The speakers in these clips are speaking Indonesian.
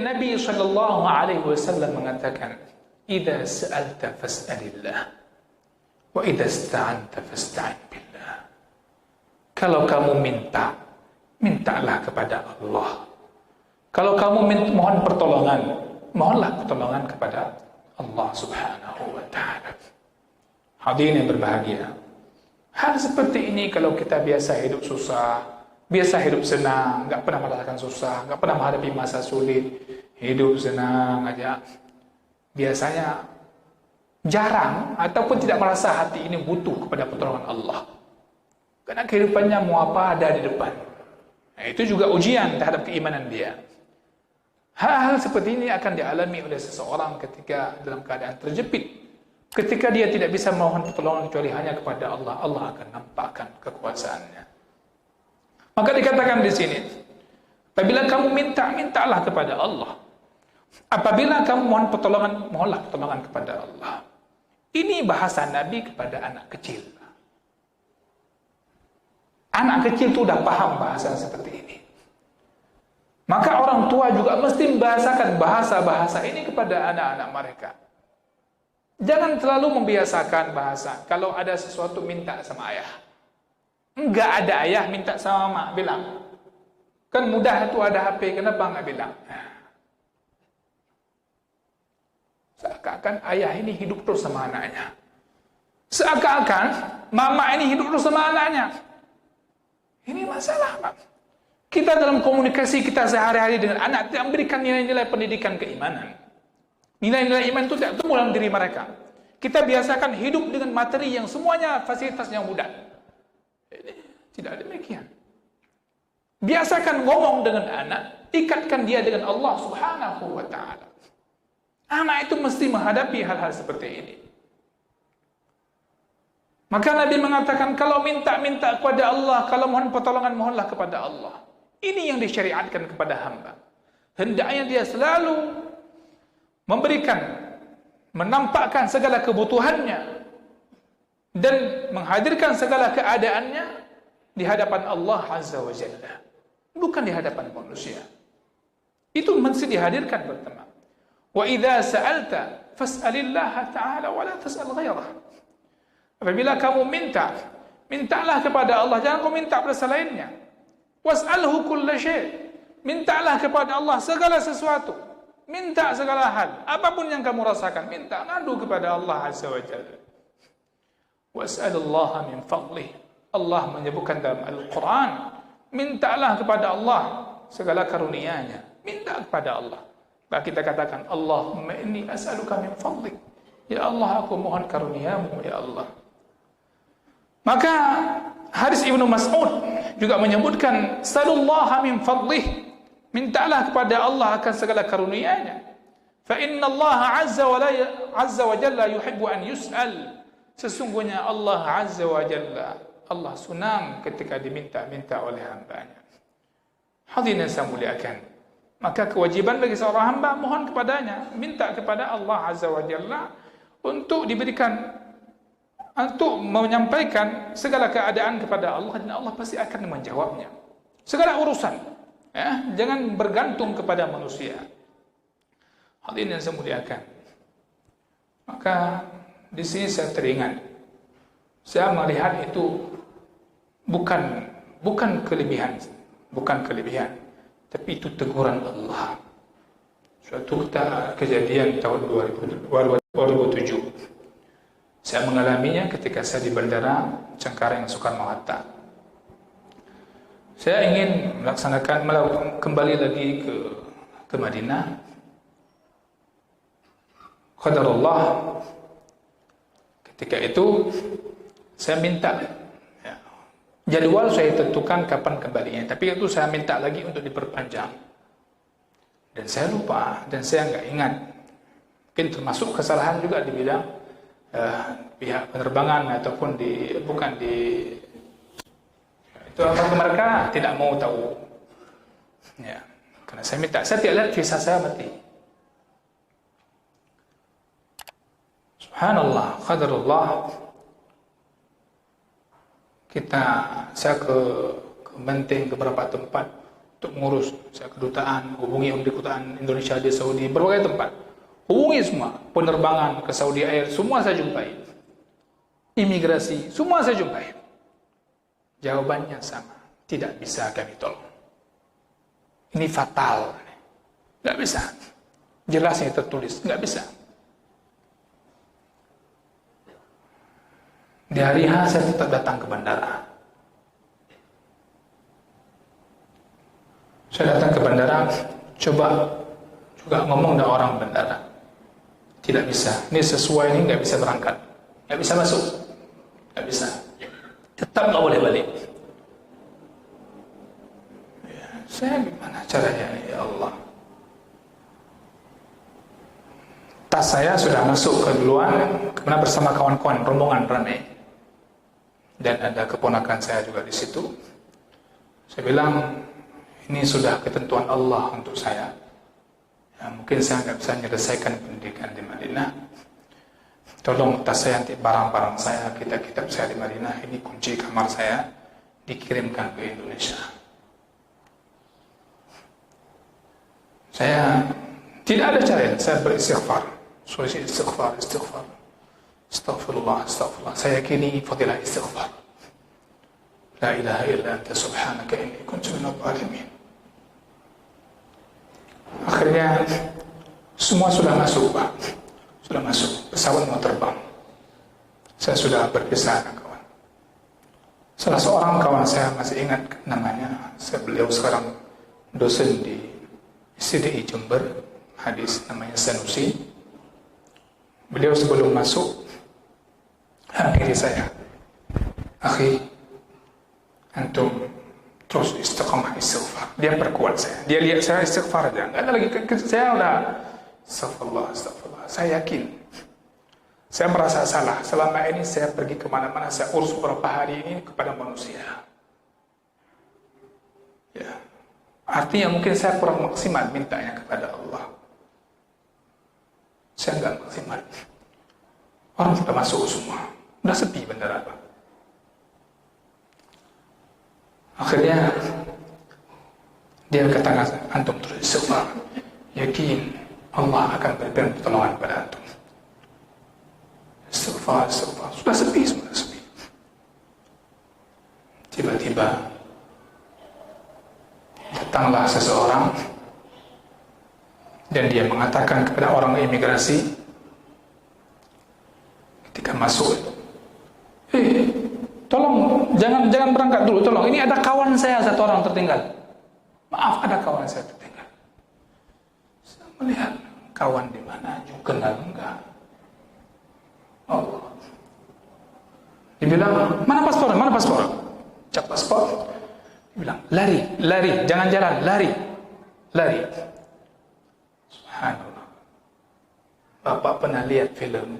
Nabi sallallahu alaihi wasallam mengatakan, "Idza sa'alta fas'alillah, wa idza ista'anta fasta'in billah." Kalau kamu minta, mintalah kepada Allah. Kalau kamu mohon pertolongan, mohonlah pertolongan kepada Allah Subhanahu wa taala. Hadirin yang berbahagia, hal seperti ini kalau kita biasa hidup susah, biasa hidup senang, nggak pernah merasakan susah, nggak pernah menghadapi masa sulit, hidup senang aja, biasanya jarang ataupun tidak merasa hati ini butuh kepada pertolongan Allah. Karena kehidupannya mau apa ada di depan. Nah, itu juga ujian terhadap keimanan dia. Hal-hal seperti ini akan dialami oleh seseorang ketika dalam keadaan terjepit. Ketika dia tidak bisa mohon pertolongan kecuali hanya kepada Allah, Allah akan nampakkan kekuasaannya. Maka dikatakan di sini, apabila kamu minta, mintalah kepada Allah. Apabila kamu mohon pertolongan, mohonlah pertolongan kepada Allah. Ini bahasa Nabi kepada anak kecil. Anak kecil itu sudah paham bahasa seperti ini. Maka orang tua juga mesti membahasakan bahasa-bahasa ini kepada anak-anak mereka. Jangan terlalu membiasakan bahasa. Kalau ada sesuatu minta sama ayah. Enggak ada ayah minta sama mak, bilang. Kan mudah itu ada HP, kenapa enggak bilang? Seakan-akan ayah ini hidup terus sama anaknya. Seakan-akan mama ini hidup terus sama anaknya. Ini masalah, Pak. Kita dalam komunikasi kita sehari-hari dengan anak tidak memberikan nilai-nilai pendidikan keimanan. Nilai-nilai iman itu tidak tumbuh dalam diri mereka. Kita biasakan hidup dengan materi yang semuanya fasilitasnya mudah. Tidak demikian. Biasakan ngomong dengan anak, ikatkan dia dengan Allah Subhanahu wa taala. Anak itu mesti menghadapi hal-hal seperti ini. Maka Nabi mengatakan, kalau minta kepada Allah, kalau mohon pertolongan, mohonlah kepada Allah. Ini yang disyariatkan kepada hamba. Hendaknya dia selalu memberikan, menampakkan segala kebutuhannya dan menghadirkan segala keadaannya di hadapan Allah Azza wa Jalla, bukan di hadapan manusia. Itu mesti dihadirkan pertama. Wa idza sa'alta fas'alillah ta'ala wa la tas'al ghairah. Apabila kamu minta, mintalah kepada Allah, jangan kau minta pada selainnya. Was'alhu kulla syai'. Mintalah kepada Allah segala sesuatu. Minta segala hal, apapun yang kamu rasakan, minta, ngadu kepada Allah Azza wa Jalla. Was'alullaha min fadlih. Allah menyebutkan dalam Al-Quran, mintalah kepada Allah segala karunia-Nya. Minta kepada Allah. Maka kita katakan, Allahumma inni as'aluka min fadlik. Ya Allah, aku mohon karunia-Mu, ya Allah. Maka Haris Ibnu Mas'ud juga menyebutkan, salullaha min fadlih. Mintalah kepada Allah akan segala karunia-Nya. Fa inna Allah azza wa jalla yuhibbu an yus'al. Sesungguhnya Allah azza wa jalla, Allah senang ketika diminta-minta oleh hamba-Nya. Hadirin yang saya muliakan, maka kewajiban bagi seorang hamba mohon kepadanya, minta kepada Allah azza wa jalla untuk diberikan, untuk menyampaikan segala keadaan kepada Allah, dan Allah pasti akan menjawabnya. Segala urusan. Ya, jangan bergantung kepada manusia. Hadirin yang saya muliakan, maka di sini saya teringat, saya melihat itu bukan kelebihan, tapi itu teguran Allah. Suatu kejadian tahun 2007, saya mengalaminya ketika saya di Bandara Cengkareng Soekarno-Hatta. Saya ingin kembali lagi ke Madinah. Qadarullah, ketika itu saya minta, ya, jadwal saya tentukan kapan kembalinya, tapi itu saya minta lagi untuk diperpanjang. Dan saya lupa, dan saya nggak ingat. Mungkin termasuk kesalahan juga di bidang pihak penerbangan ataupun itu mereka tidak mau tahu. Ya, karena saya minta, saya tidak lihat visa saya mati. Subhanallah, qadarullah. Saya ke Menteng, ke beberapa tempat. untuk mengurus. Saya kedutaan, hubungi kedutaan Indonesia di Saudi, berbagai tempat. Hubungi semua, penerbangan ke Saudi Air, semua saya jumpai. Imigrasi, semua saya jumpai. Jawabannya sama, tidak bisa kami tolong. Ini fatal. Nggak bisa. Jelas ini tertulis, nggak bisa. Di hari H saya tetap datang ke bandara. Saya datang ke bandara, coba juga ngomong dengan orang bandara. Tidak bisa. Ini sesuai, ini nggak bisa berangkat, nggak bisa masuk, nggak bisa. Tetap nggak boleh balik. Ya, saya gimana caranya ya Allah? Tas saya sudah masuk ke duluan, kemudian bersama kawan-kawan rombongan ramai. Dan ada keponakan saya juga di situ. Saya bilang, ini sudah ketentuan Allah untuk saya. Ya, mungkin saya nggak bisa menyelesaikan pendidikan di Madinah. Tolong tas saya, nanti barang-barang saya, kitab-kitab saya di Madinah, ini kunci kamar saya, dikirimkan ke Indonesia. Saya tidak ada cara lain, saya beristighfar. Solusi istighfar. Astaghfirullah. Saya yakini fadilah istighfar. La ilaha illa anta subhanaka inni kuntu minadh dhalimin. Akhirnya semua sudah masuk, Pak. Sudah masuk. Pesawat mau terbang. Saya sudah berpisah dengan kawan. Salah seorang kawan saya masih ingat namanya. Beliau sekarang dosen di CDI Jember, hadis, namanya Sanusi. Beliau sebelum masuk hampiri saya, akhi, antum terus istiqamah istighfar. Dia perkuat saya. Dia lihat saya istighfar aja. Enggak ada lagi, saya udah astagfirullah. Saya yakin. Saya merasa salah. Selama ini saya pergi kemana-mana, saya urus beberapa hari ini kepada manusia. Ya. Artinya mungkin saya kurang maksimal mintanya kepada Allah. Saya enggak maksimal. Orang sudah masuk semua. Sudah sepi bandara, Pak. Akhirnya dia katakan, antum terus istighfar. Yakin Allah akan berikan pertolongan pada antum. Istighfar. Sudah sepi. Tiba-tiba datanglah seseorang dan dia mengatakan kepada orang imigrasi ketika masuk, tolong jangan berangkat dulu, tolong, ini ada kawan saya satu orang tertinggal. Maaf, ada kawan saya tertinggal. Saya melihat kawan di mana, juga kenal enggak. Allah. Dibilang, mana paspor? Cek paspor. Dibilang, lari, jangan jalan, lari. Subhanallah. Bapak pernah lihat film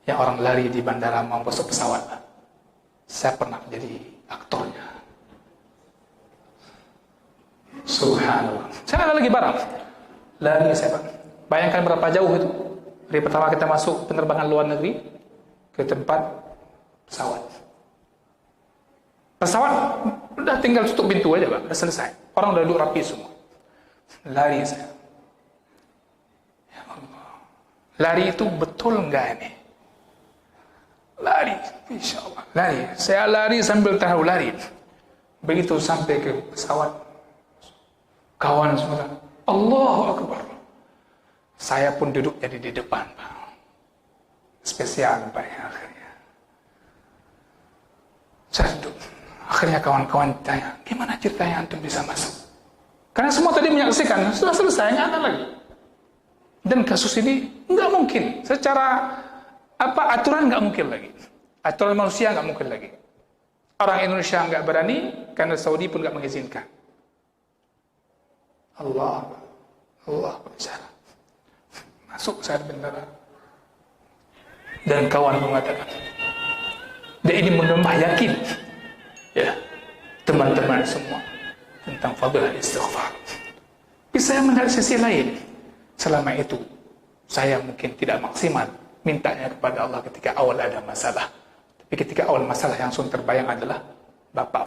yang orang lari di bandara mau masuk pesawat? Saya pernah jadi aktornya. Subhanallah. Saya ada lagi barang. Lari saya, Pak. Bayangkan berapa jauh itu. Dari pertama kita masuk penerbangan luar negeri ke tempat pesawat. Pesawat udah tinggal tutup pintu aja, Pak. Udah selesai. Orang udah duduk rapi semua. Lari saya. Ya Allah. Lari itu betul enggak ini? Lari, insya Allah. Lari. Saya lari sambil tahu lari. Begitu sampai ke pesawat, kawan semua, Allahu Akbar. Saya pun duduk jadi di depan, Pak. Spesial, Pak, ya, akhirnya. Saya duduk. Akhirnya kawan-kawan tanya, gimana ceritanya antum bisa masuk? Karena semua tadi menyaksikan, sudah selesai, nggak ada lagi. Dan kasus ini nggak mungkin. Secara aturan nggak mungkin lagi. Aturan manusia nggak mungkin lagi. Orang Indonesia nggak berani, karena Saudi pun nggak mengizinkan. Allah berbicara. Masuk saya di bandara. Dan kawan mengatakan, dan ini menambah yakin, ya, teman-teman semua tentang fadilah istighfar. Tapi saya melihat sisi lain. Selama itu saya mungkin tidak maksimal mintanya kepada Allah ketika awal ada masalah. Tapi ketika awal masalah yang langsung terbayang adalah bapak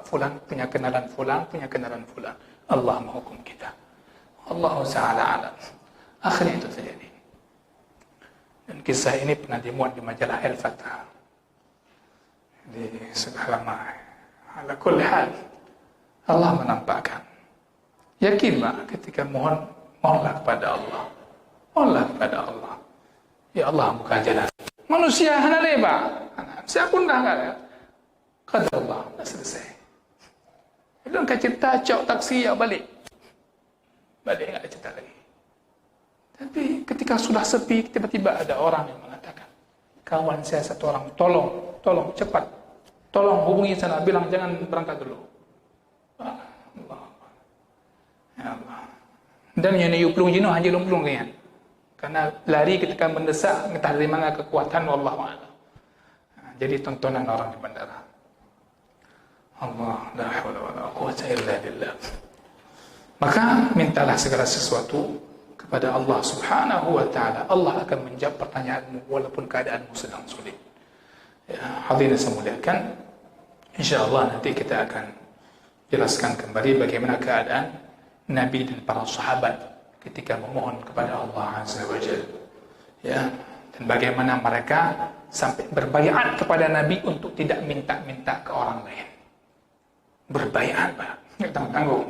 fulan punya kenalan fulan. Allah menghukum kita. Allah Ta'ala alam. Akhirnya itu terjadi. Dan kisah ini pernah dimuat di majalah El-Fatah. Di segala macam. Ala kulli hal. Allah menampakkan. Yakin Pak, ketika mohonlah kepada Allah. Mohonlah kepada Allah. Ya Allah, buka jalan. Manusia hana leba. Saya pun dah enggak. Qadar Allah, dah selesai. Belum kau cerita, cok taksi ya balik. Balik enggak cerita lagi. Tapi ketika sudah sepi, tiba-tiba ada orang yang mengatakan, kawan saya satu orang, tolong cepat. Tolong hubungi sana, bilang jangan berangkat dulu. Allah. Ya Allah. Dan yang yupulung jino hanya lumplung kan. Karena lari ketika mendesak, entah dari mana kekuatan Allah Ta'ala. Jadi tontonan orang di bandara. Allah, la haula wala quwwata illa billah. Maka mintalah segala sesuatu kepada Allah Subhanahu wa Ta'ala. Allah akan menjawab pertanyaanmu walaupun keadaanmu sedang sulit. Ya, hadirin saya muliakan. InsyaAllah nanti kita akan jelaskan kembali bagaimana keadaan Nabi dan para sahabat ketika memohon kepada Allah Azza wa Jalla. Ya, dan bagaimana mereka sampai berbaiat kepada Nabi untuk tidak minta-minta ke orang lain. Berbaiat, Pak. Enggak tanggung-tanggung.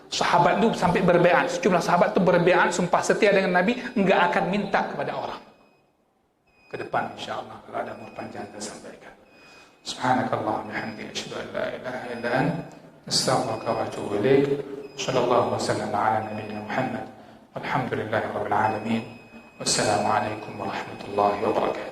Sahabat itu sampai berbaiat, sejumlah sahabat itu berbaiat sumpah setia dengan Nabi, enggak akan minta kepada orang. Ke depan insyaallah kalau ada umur panjang kita sampaikan. Subhanakallahumma wa bihamdika asyhadu an la ilaha illa anta astaghfiruka wa atubu ilaik. Sallallahu wasallam ala nabiyyina Muhammad. Walhamdulillahirabbil alamin. Wassalamu alaikum warahmatullahi wabarakatuh.